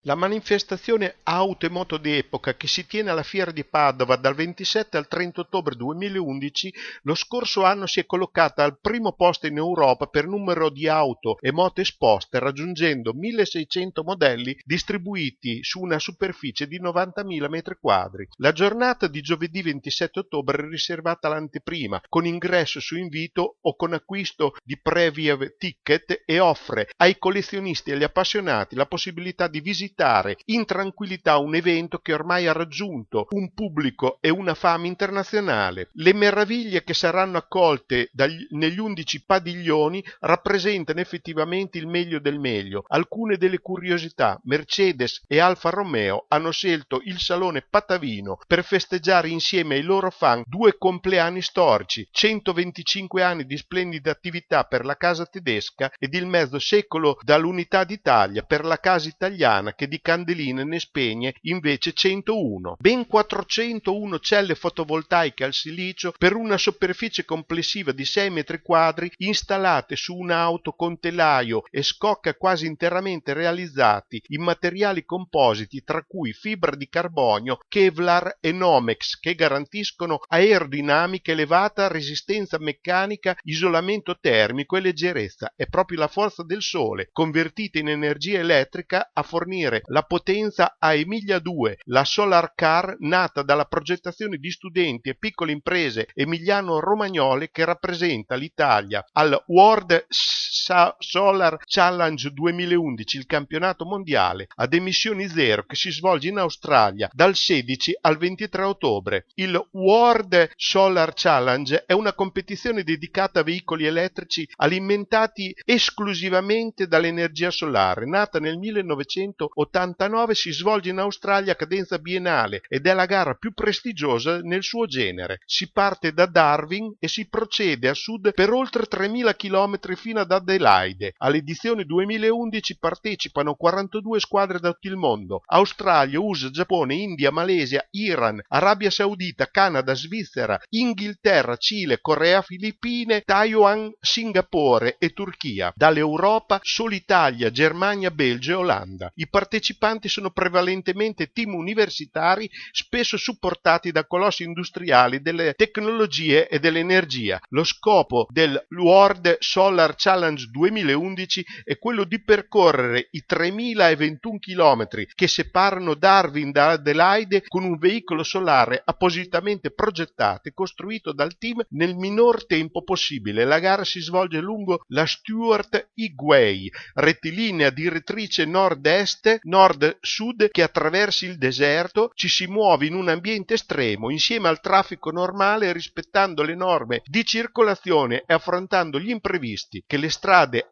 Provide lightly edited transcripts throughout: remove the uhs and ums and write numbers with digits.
La manifestazione Auto e Moto d'Epoca, che si tiene alla Fiera di Padova dal 27 al 30 ottobre 2011, lo scorso anno si è collocata al primo posto in Europa per numero di auto e moto esposte, raggiungendo 1600 modelli distribuiti su una superficie di 90.000 m². La giornata di giovedì 27 ottobre è riservata all'anteprima, con ingresso su invito o con acquisto di preview ticket, e offre ai collezionisti e agli appassionati la possibilità di visitare in tranquillità un evento che ormai ha raggiunto un pubblico e una fama internazionale. Le meraviglie che saranno accolte negli 11 padiglioni rappresentano effettivamente il meglio del meglio. Alcune delle curiosità: Mercedes e Alfa Romeo hanno scelto il Salone Patavino per festeggiare insieme ai loro fan 2 compleanni storici, 125 anni di splendida attività per la casa tedesca ed il mezzo secolo dall'Unità d'Italia per la casa italiana, che di candeline ne spegne invece 101. Ben 401 celle fotovoltaiche al silicio per una superficie complessiva di 6 m², installate su un'auto con telaio e scocca quasi interamente realizzati in materiali compositi, tra cui fibra di carbonio, Kevlar e Nomex, che garantiscono aerodinamica elevata, resistenza meccanica, isolamento termico e leggerezza. È proprio la forza del sole convertita in energia elettrica a fornire la potenza a Emilia 2, la solar car nata dalla progettazione di studenti e piccole imprese emiliano-romagnole, che rappresenta l'Italia al World Solar Challenge 2011, il campionato mondiale ad emissioni zero che si svolge in Australia dal 16 al 23 ottobre. Il World Solar Challenge è una competizione dedicata a veicoli elettrici alimentati esclusivamente dall'energia solare. Nata nel 1989, si svolge in Australia a cadenza biennale ed è la gara più prestigiosa nel suo genere. Si parte da Darwin e si procede a sud per oltre 3.000 km fino ad Adelaide. All'edizione 2011 partecipano 42 squadre da tutto il mondo: Australia, USA, Giappone, India, Malesia, Iran, Arabia Saudita, Canada, Svizzera, Inghilterra, Cile, Corea, Filippine, Taiwan, Singapore e Turchia. Dall'Europa solo Italia, Germania, Belgio e Olanda. I partecipanti sono prevalentemente team universitari, spesso supportati da colossi industriali delle tecnologie e dell'energia. Lo scopo del World Solar Challenge 2011 è quello di percorrere i 3.021 km che separano Darwin da Adelaide con un veicolo solare appositamente progettato e costruito dal team nel minor tempo possibile. La gara si svolge lungo la Stuart Highway, rettilinea direttrice nord-est, nord-sud, che attraversa il deserto. Ci si muove in un ambiente estremo, insieme al traffico normale, rispettando le norme di circolazione e affrontando gli imprevisti che le strade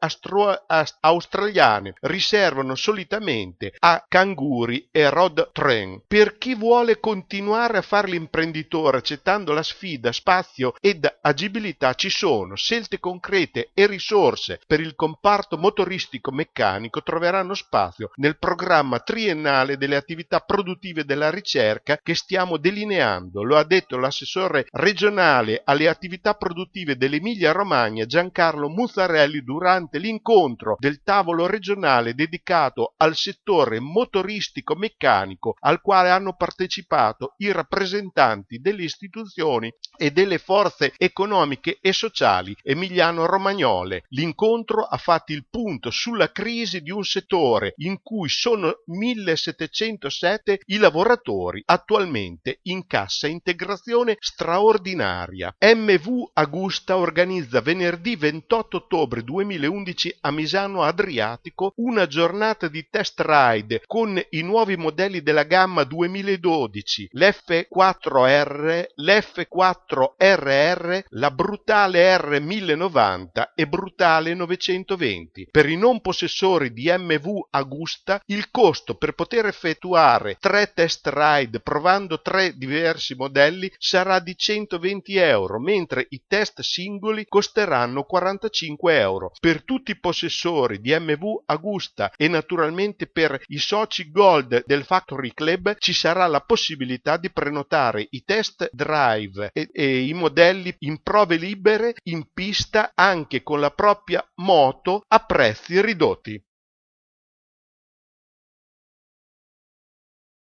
australiane riservano solitamente a canguri e road train. Per chi vuole continuare a fare l'imprenditore accettando la sfida, spazio ed agibilità ci sono. Scelte concrete e risorse per il comparto motoristico meccanico troveranno spazio nel programma triennale delle attività produttive della ricerca che stiamo delineando. Lo ha detto l'assessore regionale alle attività produttive dell'Emilia Romagna, Giancarlo Muzzarelli, durante l'incontro del tavolo regionale dedicato al settore motoristico meccanico, al quale hanno partecipato i rappresentanti delle istituzioni e delle forze economiche e sociali emiliano-romagnole. L'incontro ha fatto il punto sulla crisi di un settore in cui sono 1.707 i lavoratori attualmente in cassa integrazione straordinaria. MV Agusta organizza venerdì 28 ottobre 2011 a Misano Adriatico una giornata di test ride con i nuovi modelli della gamma 2012, l'F4R, l'F4RR, la Brutale R1090 e Brutale 920. Per i non possessori di MV Agusta il costo per poter effettuare 3 test ride provando 3 diversi modelli sarà di 120 euro, mentre i test singoli costeranno 45 euro. Per tutti i possessori di MV Agusta e naturalmente per i soci Gold del Factory Club ci sarà la possibilità di prenotare i test drive e i modelli in prove libere in pista anche con la propria moto a prezzi ridotti.